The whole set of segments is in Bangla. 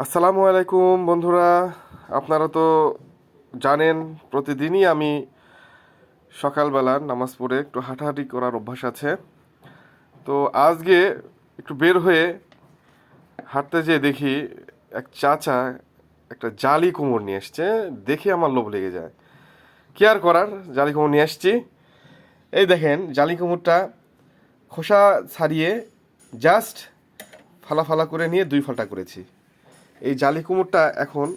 আসসালামু আলাইকুম বন্ধুরা। আপনারা তো জানেন প্রতিদিনই আমি সকালবেলা নামাজ পড়ে একটু হাঁটাহাঁটি করার অভ্যাস আছে। তো আজকে একটু বের হয়ে হাঁটতে যেয়ে দেখি এক চাচা একটা জালি কুমড় নিয়ে এসছে। দেখে আমার লোভ লেগে যায়। কি আর করার, জালি কুমড় নিয়ে এসছি। এই দেখেন জালি কুমড়টা খোসা ছাড়িয়ে জাস্ট ফালা ফালা করে নিয়ে 2 ফাল্টা করেছি। এই জালি কুমড়টা এখন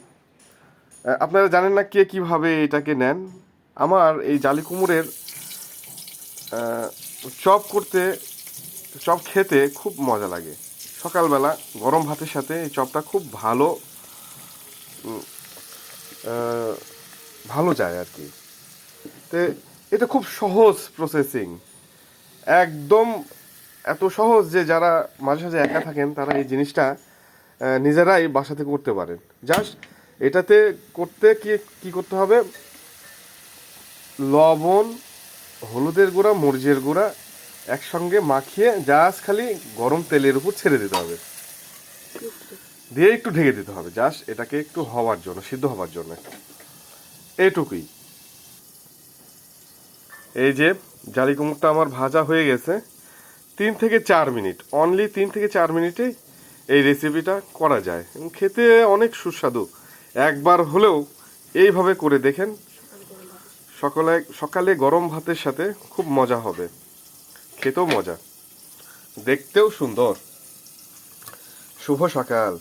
আপনারা জানেন না কে কিভাবে এটাকে নেন। আমার এই জালি কুমড়ের চপ করতে, চপ খেতে খুব মজা লাগে। সকালবেলা গরম ভাতের সাথে এই চপটা খুব ভালো আহ, ভালো যায় আর কি। তো এটা খুব সহজ প্রসেসিং, একদম এত সহজ যে যারা মাঝে মাঝে একা থাকেন তারা এই জিনিসটা নিজেরাই বাসাতে করতে পারেন। জাস্ট এটাতে করতে কি কি করতে হবে, লবণ, হলুদের গুঁড়া, মরিচের গুঁড়া একসঙ্গে মাখিয়ে জাস্ট খালি গরম তেলের উপর ছেড়ে দিতে হবে, দিয়ে একটু ঢেকে দিতে হবে জাস্ট এটাকে একটু হওয়ার জন্য, সিদ্ধ হওয়ার জন্য। এইটুকুই। এই যে জালি কুমড়টা আমার ভাজা হয়ে গেছে। 3 থেকে 4 মিনিট, অনলি 3 থেকে 4 মিনিটে এই রেসিপিটা করা যায় এবং খেতে অনেক সুস্বাদু। একবার হলেও এইভাবে করে দেখেন, সকালে সকালে গরম ভাতের সাথে খুব মজা হবে, খেতেও মজা, দেখতেও সুন্দর। শুভ সকাল।